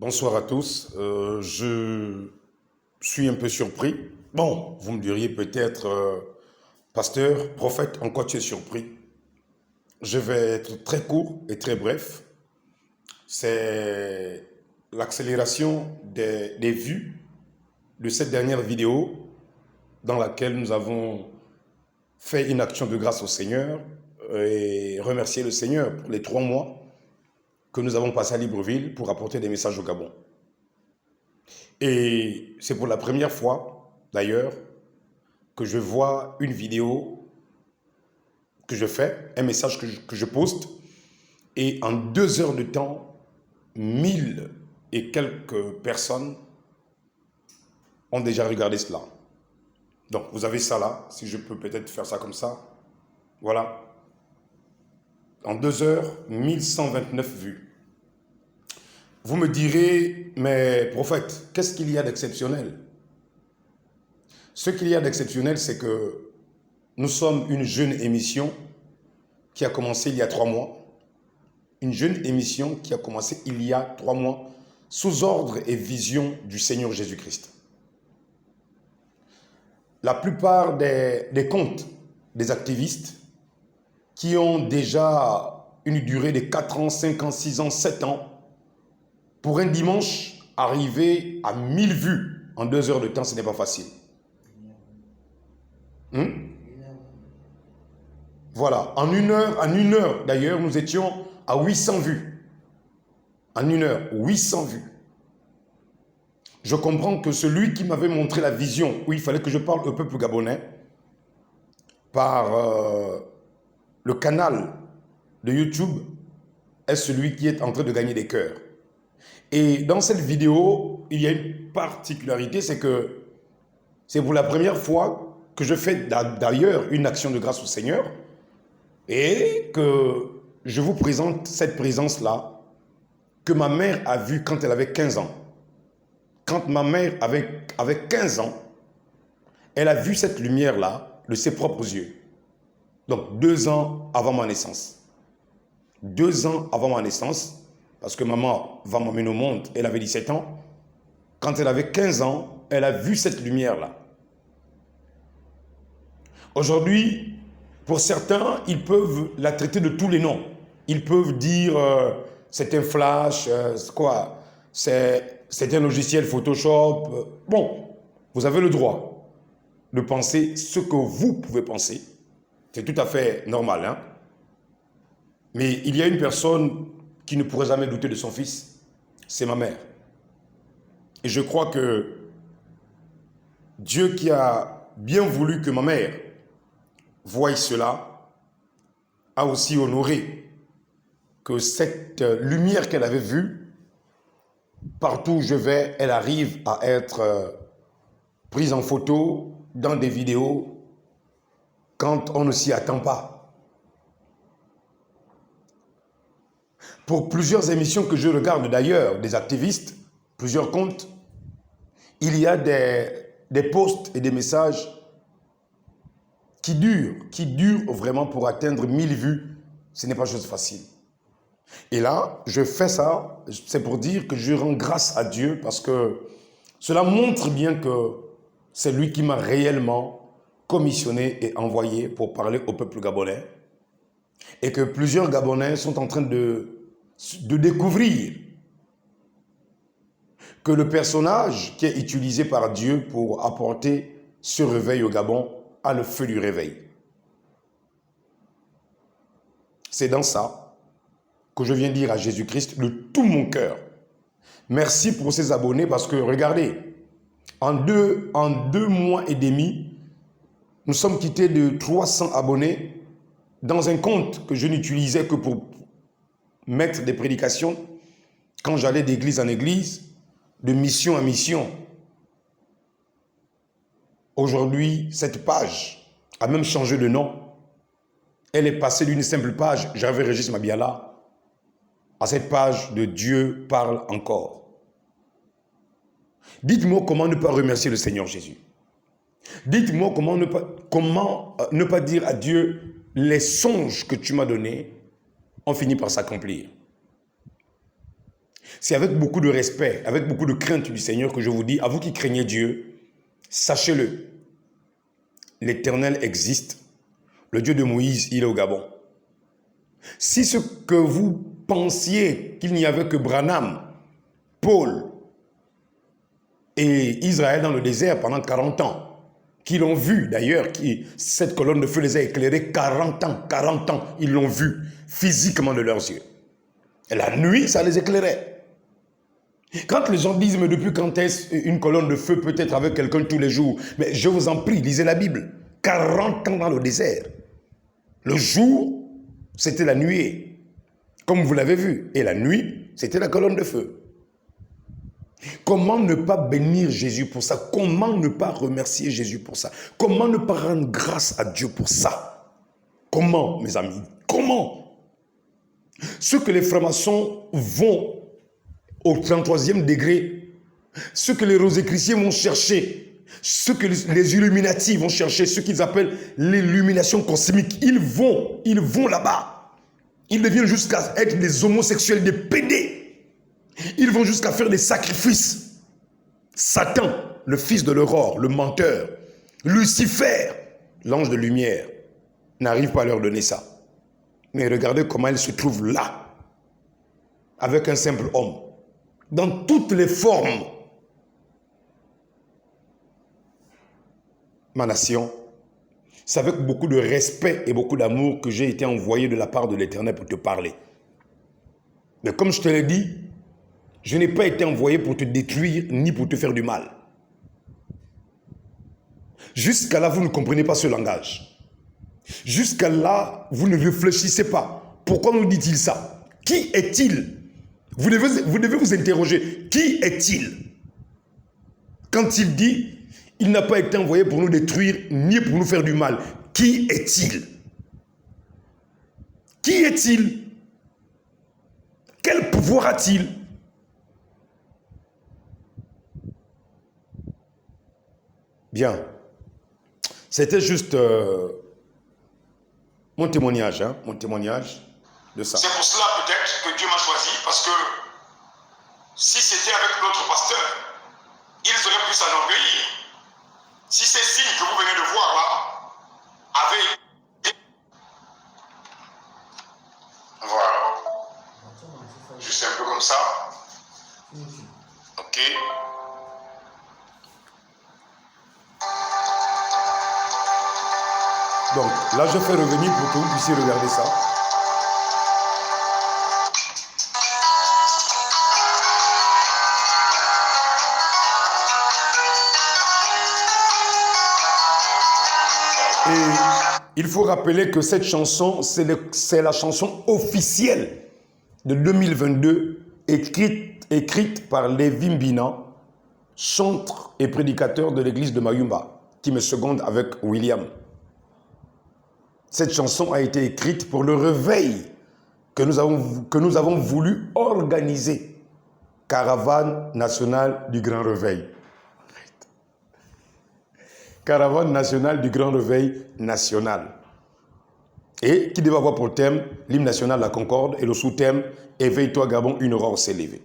Bonsoir à tous. Je suis un peu surpris. Bon, vous me diriez peut-être, pasteur, prophète, en quoi tu es surpris? Je vais être très court et très bref. C'est l'accélération des vues de cette dernière vidéo dans laquelle nous avons fait une action de grâce au Seigneur et remercier le Seigneur pour les 3 mois que nous avons passés à Libreville pour apporter des messages au Gabon. Et c'est pour la première fois, d'ailleurs, que je vois une vidéo que je fais, un message que je poste, et en 2 heures de temps, 1000 et quelques personnes ont déjà regardé cela. Donc, vous avez ça là, si je peux peut-être faire ça comme ça. Voilà. En 2 heures, 1129 vues. Vous me direz, mais prophète, qu'est-ce qu'il y a d'exceptionnel? Ce qu'il y a d'exceptionnel, c'est que nous sommes une jeune émission qui a commencé il y a 3 mois. Une jeune émission qui a commencé il y a 3 mois sous ordre et vision du Seigneur Jésus-Christ. La plupart des comptes des activistes qui ont déjà une durée de 4 ans, 5 ans, 6 ans, 7 ans, pour un dimanche, arriver à 1000 vues en 2 heures de temps, ce n'est pas facile. Voilà, en une heure d'ailleurs, nous étions à 800 vues. En une heure, 800 vues. Je comprends que celui qui m'avait montré la vision où il fallait que je parle au peuple gabonais par le canal de YouTube est celui qui est en train de gagner des cœurs. Et dans cette vidéo, il y a une particularité, c'est que c'est pour la première fois que je fais d'ailleurs une action de grâce au Seigneur et que je vous présente cette présence-là que ma mère a vue quand elle avait 15 ans. Quand ma mère avait 15 ans, elle a vu cette lumière-là de ses propres yeux. Donc 2 ans avant ma naissance. 2 ans avant ma naissance, parce que maman va m'emmener au monde, elle avait 17 ans. Quand elle avait 15 ans, elle a vu cette lumière-là. Aujourd'hui, pour certains, ils peuvent la traiter de tous les noms. Ils peuvent dire c'est un flash, quoi, c'est un logiciel Photoshop. Bon, vous avez le droit de penser ce que vous pouvez penser. C'est tout à fait normal, hein? Mais il y a une personne qui ne pourrait jamais douter de son fils, c'est ma mère. Et je crois que Dieu qui a bien voulu que ma mère voie cela, a aussi honoré que cette lumière qu'elle avait vue, partout où je vais, elle arrive à être prise en photo, dans des vidéos, quand on ne s'y attend pas. Pour plusieurs émissions que je regarde d'ailleurs, des activistes, plusieurs comptes, il y a des posts et des messages qui durent vraiment pour atteindre 1000 vues. Ce n'est pas chose facile. Et là, je fais ça, c'est pour dire que je rends grâce à Dieu parce que cela montre bien que c'est lui qui m'a réellement commissionné et envoyé pour parler au peuple gabonais et que plusieurs Gabonais sont en train de découvrir que le personnage qui est utilisé par Dieu pour apporter ce réveil au Gabon a le feu du réveil. C'est dans ça que je viens dire à Jésus-Christ de tout mon cœur. Merci pour ces abonnés parce que, regardez, en deux mois et demi, nous sommes quittés de 300 abonnés dans un compte que je n'utilisais que pour mettre des prédications quand j'allais d'église en église, de mission en mission. Aujourd'hui, cette page a même changé de nom. Elle est passée d'une simple page, j'avais Régis Mabiala, à cette page de Dieu parle encore. Dites-moi comment ne pas remercier le Seigneur Jésus. Dites-moi comment ne pas dire à Dieu, les songes que tu m'as donnés ont fini par s'accomplir. C'est avec beaucoup de respect, avec beaucoup de crainte du Seigneur que je vous dis, à vous qui craignez Dieu, sachez-le, l'Éternel existe. Le Dieu de Moïse, il est au Gabon. Si ce que vous pensiez qu'il n'y avait que Branham, Paul et Israël dans le désert pendant 40 ans, qui l'ont vu d'ailleurs, cette colonne de feu les a éclairés 40 ans, ils l'ont vu physiquement de leurs yeux. Et la nuit, ça les éclairait. Quand les gens disent, mais depuis quand est-ce une colonne de feu peut être avec quelqu'un tous les jours? Mais je vous en prie, lisez la Bible. 40 ans dans le désert. Le jour, c'était la nuée, comme vous l'avez vu. Et la nuit, c'était la colonne de feu. Comment ne pas bénir Jésus pour ça? Comment ne pas remercier Jésus pour ça? Comment ne pas rendre grâce à Dieu pour ça? Comment, mes amis? Comment? Ce que les francs-maçons vont au 33e degré, ce que les rosicruciens vont chercher, ce que les Illuminati vont chercher, ce qu'ils appellent l'illumination cosmique, ils vont là-bas. Ils deviennent jusqu'à être des homosexuels, des pédés. Ils vont jusqu'à faire des sacrifices. Satan, le fils de l'aurore, le menteur, Lucifer, l'ange de lumière, n'arrive pas à leur donner ça. Mais regardez comment il se trouve là, avec un simple homme, dans toutes les formes. Ma nation, c'est avec beaucoup de respect et beaucoup d'amour que j'ai été envoyé de la part de l'Éternel pour te parler. Mais comme je te l'ai dit, je n'ai pas été envoyé pour te détruire ni pour te faire du mal. Jusqu'à là, vous ne comprenez pas ce langage. Jusqu'à là, vous ne réfléchissez pas. Pourquoi nous dit-il ça? Qui est-il? Vous devez vous interroger. Qui est-il? Quand il dit, il n'a pas été envoyé pour nous détruire ni pour nous faire du mal. Qui est-il? Qui est-il? Quel pouvoir a-t-il? Bien. C'était juste mon témoignage de ça. C'est pour cela peut-être que Dieu m'a choisi, parce que si c'était avec l'autre pasteur, ils auraient pu s'enorgueillir. Si ces signes que vous venez de voir là avaient... Voilà. Juste un peu comme ça. Ok. Donc là, je fais revenir pour que vous puissiez regarder ça. Et il faut rappeler que cette chanson, c'est la chanson officielle de 2022, écrite par Lévi Mbina, chantre et prédicateur de l'église de Mayumba, qui me seconde avec William. Cette chanson a été écrite pour le réveil que nous avons voulu organiser. Caravane nationale du Grand Réveil. Caravane nationale du Grand Réveil national. Et qui devait avoir pour thème l'hymne national La Concorde et le sous-thème Éveille-toi Gabon, une aurore s'est levée.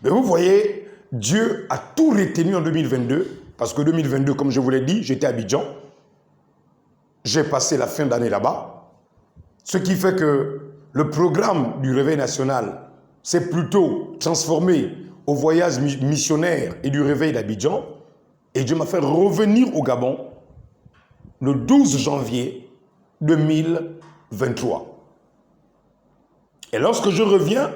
Mais vous voyez, Dieu a tout retenu en 2022, parce que 2022, comme je vous l'ai dit, j'étais à Abidjan. J'ai passé la fin d'année là-bas, ce qui fait que le programme du Réveil national s'est plutôt transformé au voyage missionnaire et du Réveil d'Abidjan, et Dieu m'a fait revenir au Gabon le 12 janvier 2023. Et lorsque je reviens,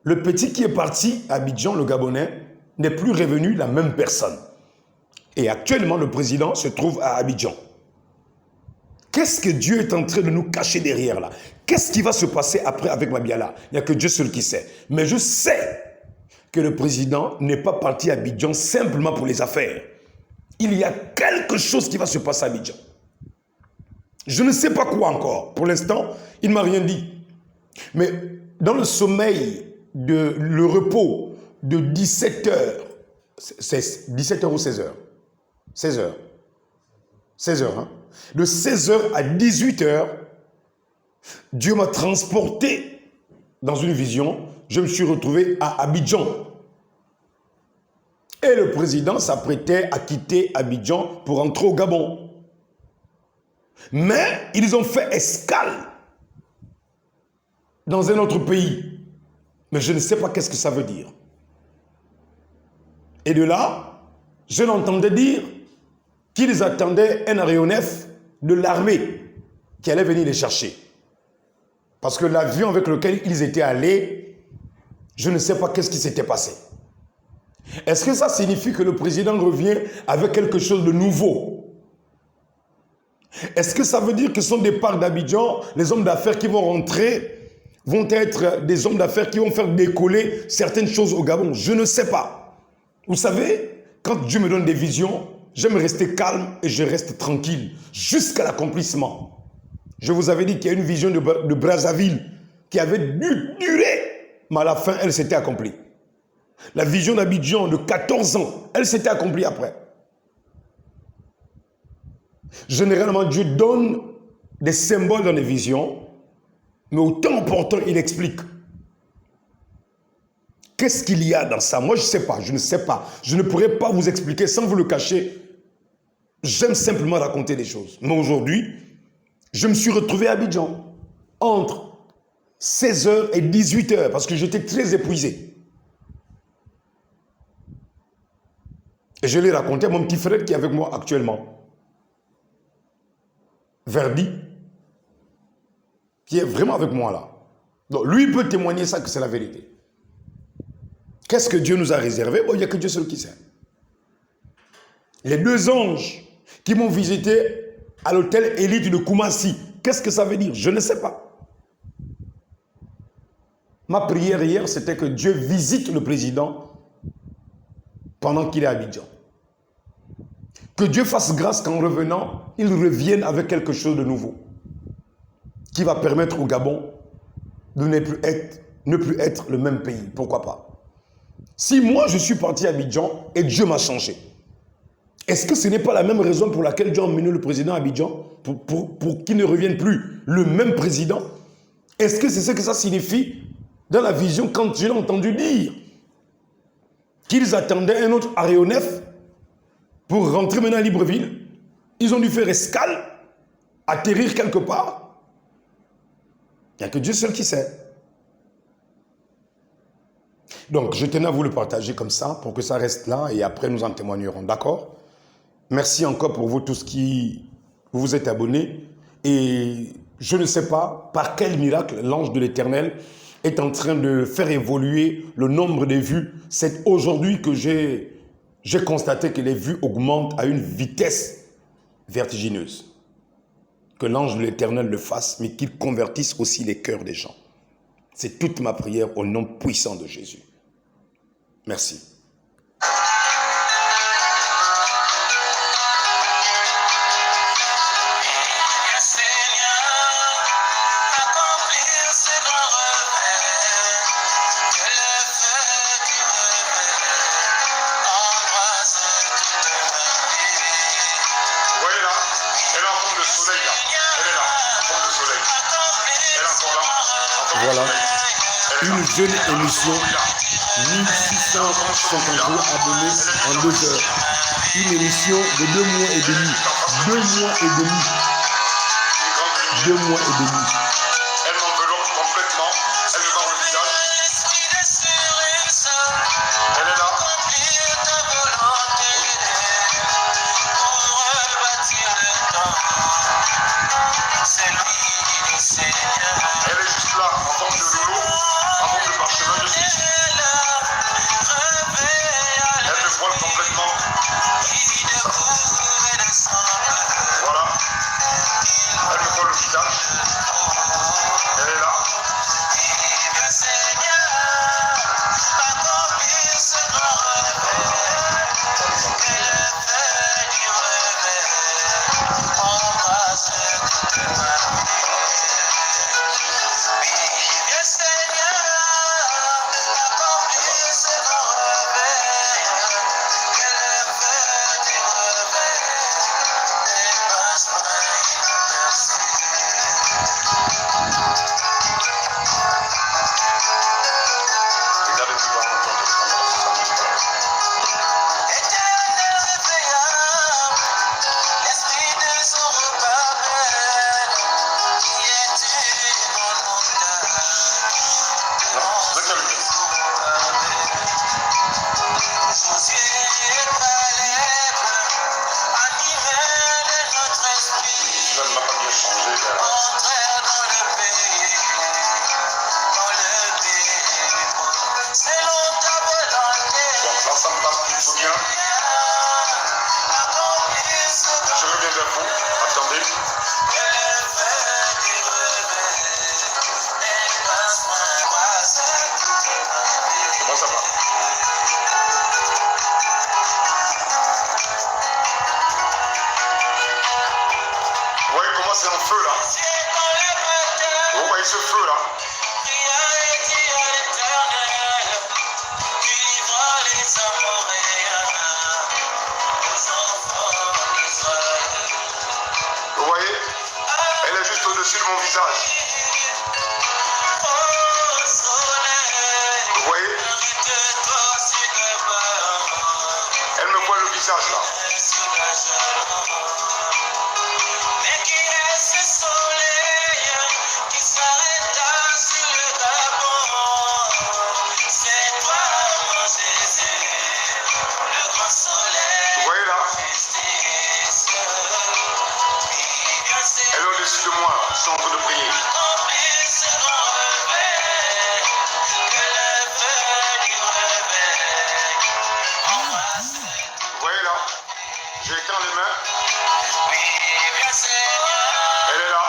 le petit qui est parti à Abidjan, le Gabonais, n'est plus revenu la même personne. Et actuellement, le président se trouve à Abidjan. Qu'est-ce que Dieu est en train de nous cacher derrière là? Qu'est-ce qui va se passer après avec Mabiala? Il n'y a que Dieu seul qui sait. Mais je sais que le président n'est pas parti à Abidjan simplement pour les affaires. Il y a quelque chose qui va se passer à Abidjan. Je ne sais pas quoi encore. Pour l'instant, il ne m'a rien dit. Mais dans le sommeil, le repos de 17h, 17h ou 16h? 16h. 16h, hein? De 16h à 18h, Dieu m'a transporté dans une vision je me suis retrouvé à Abidjan. Et le président s'apprêtait à quitter Abidjan pour entrer au Gabon. Mais ils ont fait escale dans un autre pays. Mais je ne sais pas qu'est-ce que ça veut dire. Et de là, je l'entendais dire qu'ils attendaient un aéronef de l'armée qui allait venir les chercher. Parce que l'avion avec lequel ils étaient allés, je ne sais pas qu'est-ce qui s'était passé. Est-ce que ça signifie que le président revient avec quelque chose de nouveau? Est-ce que ça veut dire que son départ d'Abidjan, les hommes d'affaires qui vont rentrer, vont être des hommes d'affaires qui vont faire décoller certaines choses au Gabon? Je ne sais pas. Vous savez, quand Dieu me donne des visions, j'aime rester calme et je reste tranquille jusqu'à l'accomplissement. Je vous avais dit qu'il y a une vision de Brazzaville qui avait dû durer, mais à la fin, elle s'était accomplie. La vision d'Abidjan de 14 ans, elle s'était accomplie après. Généralement, Dieu donne des symboles dans les visions, mais au temps important, il explique. Qu'est-ce qu'il y a dans ça? Moi, je ne sais pas, je ne sais pas. Je ne pourrais pas vous expliquer sans vous le cacher. J'aime simplement raconter des choses. Mais aujourd'hui, je me suis retrouvé à Abidjan entre 16h et 18h parce que j'étais très épuisé. Et je l'ai raconté à mon petit frère qui est avec moi actuellement. Verdi, qui est vraiment avec moi là. Donc lui peut témoigner ça que c'est la vérité. Qu'est-ce que Dieu nous a réservé? Bon, il n'y a que Dieu seul qui sait. Les deux anges qui m'ont visité à l'hôtel Élite de Koumassi, qu'est-ce que ça veut dire? Je ne sais pas. Ma prière hier, c'était que Dieu visite le président pendant qu'il est à Abidjan. Que Dieu fasse grâce qu'en revenant, il revienne avec quelque chose de nouveau qui va permettre au Gabon de ne plus être le même pays. Pourquoi pas? Si moi, je suis parti à Abidjan et Dieu m'a changé, est-ce que ce n'est pas la même raison pour laquelle Dieu a emmené le président à Abidjan pour qu'il ne revienne plus le même président? Est-ce que c'est ce que ça signifie dans la vision quand je l'ai entendu dire qu'ils attendaient un autre aéronef pour rentrer maintenant à Libreville? Ils ont dû faire escale, atterrir quelque part. Il n'y a que Dieu seul qui sait. Donc, je tenais à vous le partager comme ça pour que ça reste là et après nous en témoignerons. D'accord? Merci encore pour vous tous qui vous êtes abonnés. Et je ne sais pas par quel miracle l'ange de l'Éternel est en train de faire évoluer le nombre de vues. C'est aujourd'hui que j'ai constaté que les vues augmentent à une vitesse vertigineuse. Que l'ange de l'Éternel le fasse, mais qu'il convertisse aussi les cœurs des gens. C'est toute ma prière au nom puissant de Jésus. Merci. Voilà, une jeune émission, 1653 abonnés en 2 heures. Une émission de 2 mois et demi. 2 mois et demi. 2 mois et demi. Elle m'enveloppe complètement, elle me barre le visage. Elle est là. Elle est juste là, en forme de loulou, en forme de parchemin de Jésus. Elle me voile complètement. Voilà. Elle me voile le visage. ce feu là. Vous voyez? Elle est juste au-dessus de mon visage. Vous voyez? Elle me voit le visage là. Vous voyez là? Elle est au-dessus de moi, je suis en train de prier. Vous voyez là? J'ai éteint les mains. Elle est là.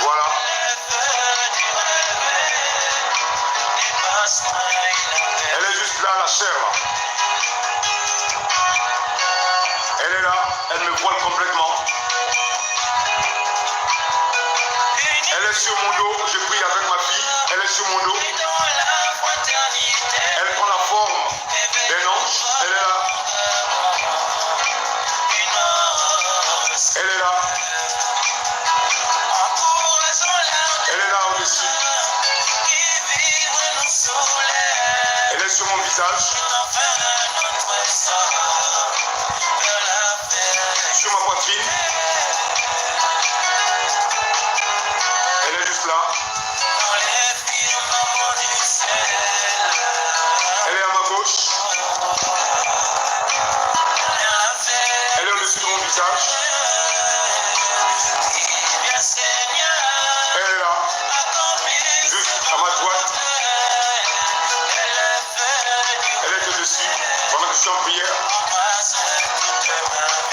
Voilà. Elle est juste là, la chair là. Elle est là, elle me voile complètement. Elle est sur mon dos, je prie avec ma fille, elle est sur mon dos. Elle prend la forme d'un ange, elle est là. Elle est là. Elle est là au-dessus. Elle est sur mon visage. Sur ma poitrine. Elle est juste là. Elle est à ma gauche. Elle est au-dessus de mon visage. Elle est là. Juste à ma droite. Elle est au-dessus. Pendant que je suis en prière.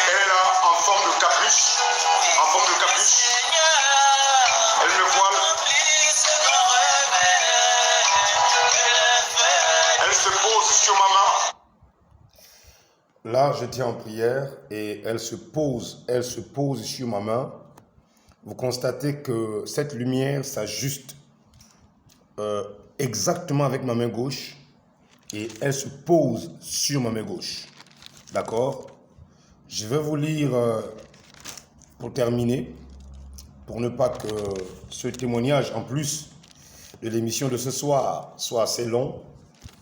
Elle est là en forme de capuche. En forme de capuche. Elle me voile. Elle se pose sur ma main. Là, j'étais en prière et elle se pose sur ma main. Vous constatez que cette lumière s'ajuste exactement avec ma main gauche et elle se pose sur ma main gauche. D'accord? Je vais vous lire, pour terminer, pour ne pas que ce témoignage, en plus de l'émission de ce soir, soit assez long.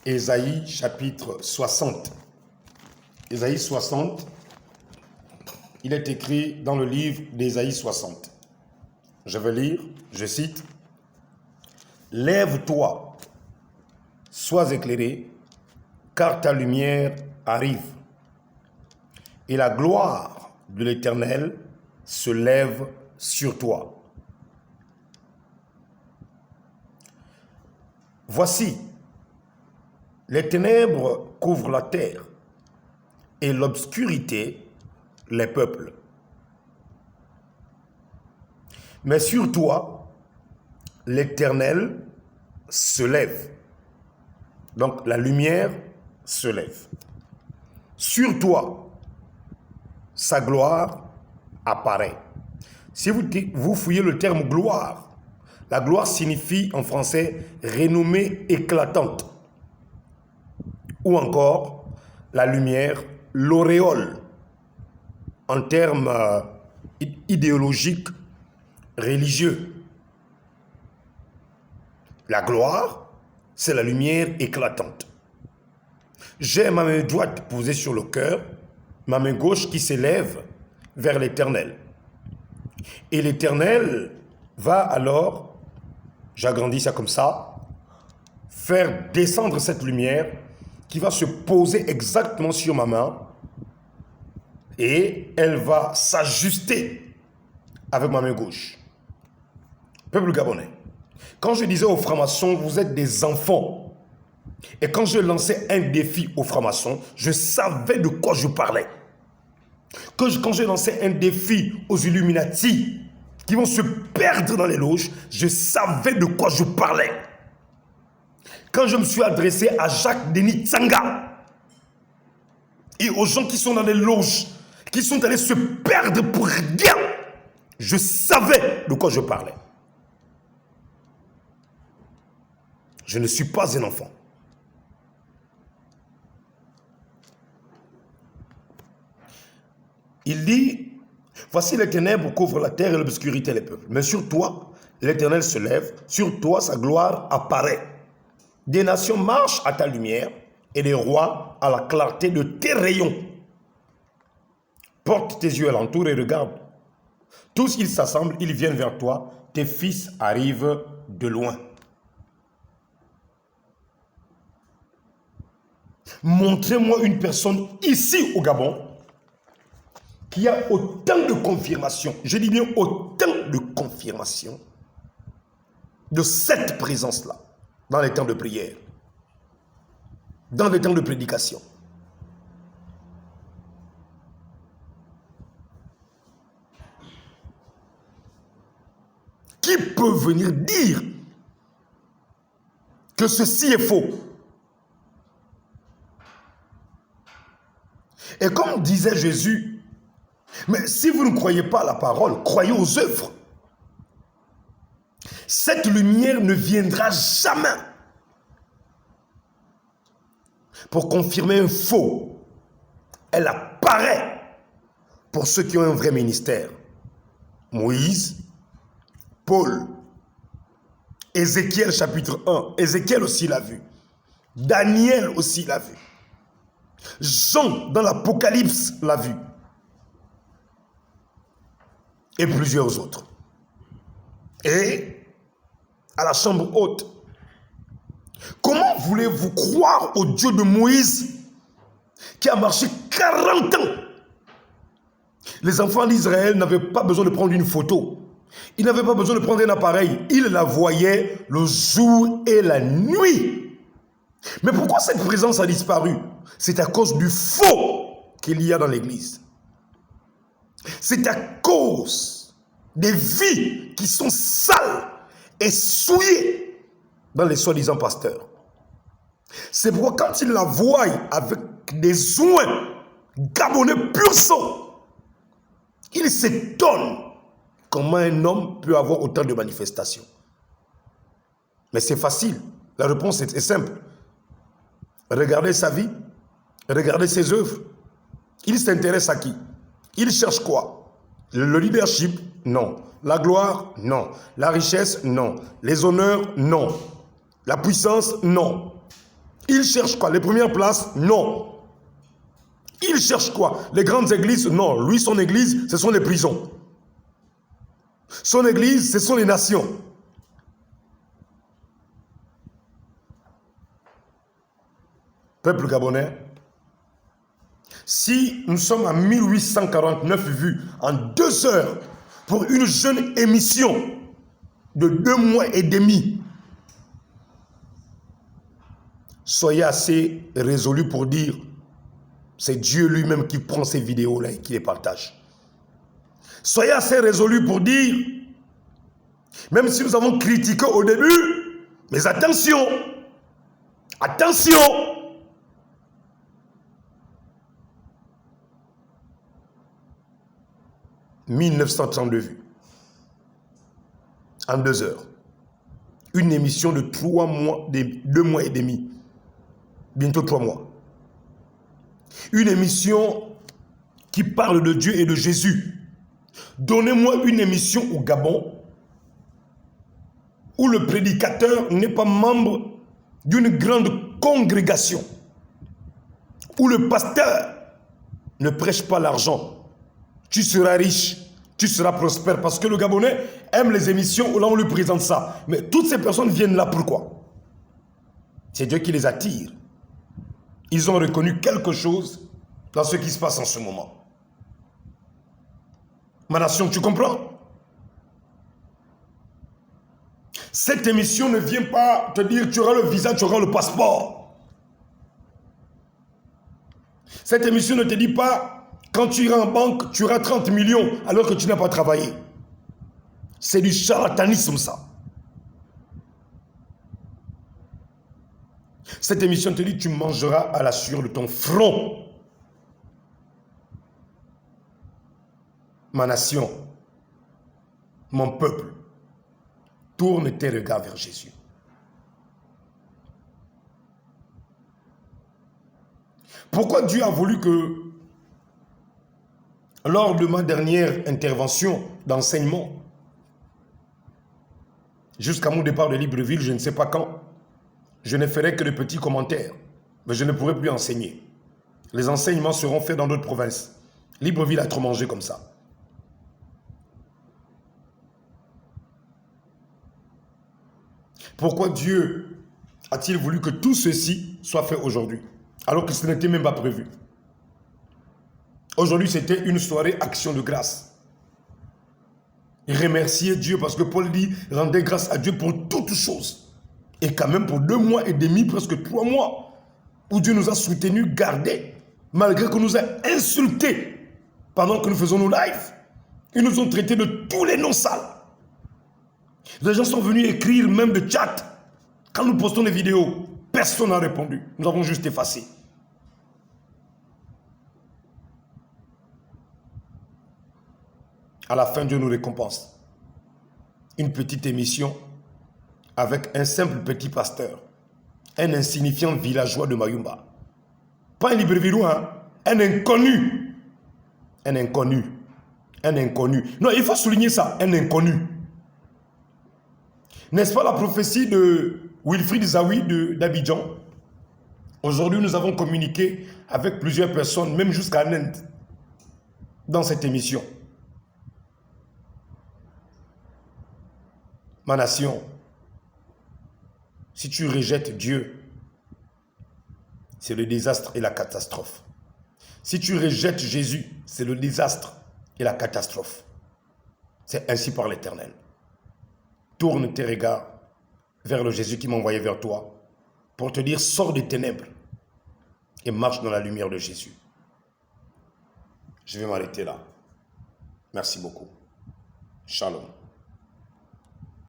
Ésaïe chapitre 60. Ésaïe 60, il est écrit dans le livre d'Ésaïe 60. Je vais lire, je cite. « Lève-toi, sois éclairé, car ta lumière arrive, et la gloire de l'Éternel se lève sur toi. Voici, les ténèbres couvrent la terre, et l'obscurité les peuples. Mais sur toi, l'Éternel se lève. » Donc la lumière se lève. Sur toi, sa gloire apparaît. Si vous fouillez le terme gloire, la gloire signifie en français renommée éclatante. Ou encore la lumière, l'auréole, en termes idéologiques, religieux. La gloire, c'est la lumière éclatante. J'ai ma main droite posée sur le cœur, ma main gauche qui s'élève vers l'Éternel. Et l'Éternel va alors, j'agrandis ça comme ça, faire descendre cette lumière qui va se poser exactement sur ma main et elle va s'ajuster avec ma main gauche. Peuple gabonais, quand je disais aux francs-maçons, vous êtes des enfants, et quand je lançais un défi aux francs-maçons, je savais de quoi je parlais. Quand je lançais un défi aux Illuminati, qui vont se perdre dans les loges, je savais de quoi je parlais. Quand je me suis adressé à Jacques-Denis Tsanga et aux gens qui sont dans les loges, qui sont allés se perdre pour rien, Je savais de quoi je parlais. Je ne suis pas un enfant. Il dit, voici les ténèbres couvrent la terre et l'obscurité les peuples. Mais sur toi, l'Éternel se lève, sur toi sa gloire apparaît. Des nations marchent à ta lumière et les rois à la clarté de tes rayons. Porte tes yeux alentour et regarde. Tous ils s'assemblent, ils viennent vers toi. Tes fils arrivent de loin. Montrez-moi une personne ici au Gabon qui a autant de confirmation, je dis bien autant de confirmation de cette présence-là dans les temps de prière, dans les temps de prédication. Qui peut venir dire que ceci est faux? Et comme disait Jésus, mais si vous ne croyez pas à la parole, croyez aux œuvres. Cette lumière ne viendra jamais pour confirmer un faux. Elle apparaît pour ceux qui ont un vrai ministère. Moïse, Paul, Ézéchiel chapitre 1, Ézéchiel aussi l'a vu. Daniel aussi l'a vu. Jean dans l'Apocalypse l'a vu. Et plusieurs autres. Et à la chambre haute, comment voulez-vous croire au Dieu de Moïse qui a marché 40 ans? Les enfants d'Israël n'avaient pas besoin de prendre une photo. Ils n'avaient pas besoin de prendre un appareil. Ils la voyaient le jour et la nuit. Mais pourquoi cette présence a disparu? C'est à cause du faux qu'il y a dans l'église. C'est à cause des vies qui sont sales et souillées dans les soi-disant pasteurs. C'est pourquoi quand ils la voient avec des oins gabonais pur sang, ils s'étonnent comment un homme peut avoir autant de manifestations. Mais c'est facile. La réponse est simple. Regardez sa vie, regardez ses œuvres. Il s'intéresse à qui? Il cherche quoi? Le leadership? Non. La gloire? Non. La richesse? Non. Les honneurs? Non. La puissance? Non. Il cherche quoi? Les premières places? Non. Il cherche quoi? Les grandes églises? Non. Lui, son église, ce sont les prisons. Son église, ce sont les nations. Peuple gabonais, si nous sommes à 1849 vues en 2 heures pour une jeune émission de 2 mois et demi, soyez assez résolus pour dire c'est Dieu lui-même qui prend ces vidéos-là et qui les partage. Soyez assez résolus pour dire, même si nous avons critiqué au début, mais attention, attention, 1932 vues. En 2 heures. Une émission de 3 mois, 2 mois et demi. Bientôt 3 mois. Une émission qui parle de Dieu et de Jésus. Donnez-moi une émission au Gabon où le prédicateur n'est pas membre d'une grande congrégation. Où le pasteur ne prêche pas l'argent. Tu seras riche, tu seras prospère. Parce que le Gabonais aime les émissions où là on lui présente ça. Mais toutes ces personnes viennent là pourquoi? C'est Dieu qui les attire. Ils ont reconnu quelque chose dans ce qui se passe en ce moment. Ma nation, tu comprends? Cette émission ne vient pas te dire tu auras le visa, tu auras le passeport. Cette émission ne te dit pas quand tu iras en banque, tu auras 30 millions alors que tu n'as pas travaillé. C'est du charlatanisme, ça. Cette émission te dit tu mangeras à la sueur de ton front. Ma nation, mon peuple, tourne tes regards vers Jésus. Pourquoi Dieu a voulu que, lors de ma dernière intervention d'enseignement, jusqu'à mon départ de Libreville, je ne sais pas quand, je ne ferai que de petits commentaires, mais je ne pourrai plus enseigner. Les enseignements seront faits dans d'autres provinces. Libreville a trop mangé comme ça. Pourquoi Dieu a-t-il voulu que tout ceci soit fait aujourd'hui, alors que ce n'était même pas prévu? Aujourd'hui, c'était une soirée action de grâce. Et remercier Dieu parce que Paul dit, rendez grâce à Dieu pour toutes choses. Et quand même pour 2 mois et demi, presque 3 mois, où Dieu nous a soutenus, gardés, malgré qu'on nous a insultés pendant que nous faisons nos lives. Ils nous ont traités de tous les noms sales. Les gens sont venus écrire même de chat. Quand nous postons des vidéos, personne n'a répondu. Nous avons juste effacé. À la fin, Dieu nous récompense. Une petite émission avec un simple petit pasteur, un insignifiant villageois de Mayumba. Pas un Libreville, un inconnu. Un inconnu. Un inconnu. Non, il faut souligner ça, un inconnu. N'est-ce pas la prophétie de Wilfried Zawi d'Abidjan? Aujourd'hui, nous avons communiqué avec plusieurs personnes, même jusqu'à Inde, dans cette émission. Ma nation, si tu rejettes Dieu, c'est le désastre et la catastrophe. Si tu rejettes Jésus, c'est le désastre et la catastrophe. C'est ainsi par l'Éternel. Tourne tes regards vers le Jésus qui m'a envoyé vers toi pour te dire, sors des ténèbres et marche dans la lumière de Jésus. Je vais m'arrêter là. Merci beaucoup. Shalom.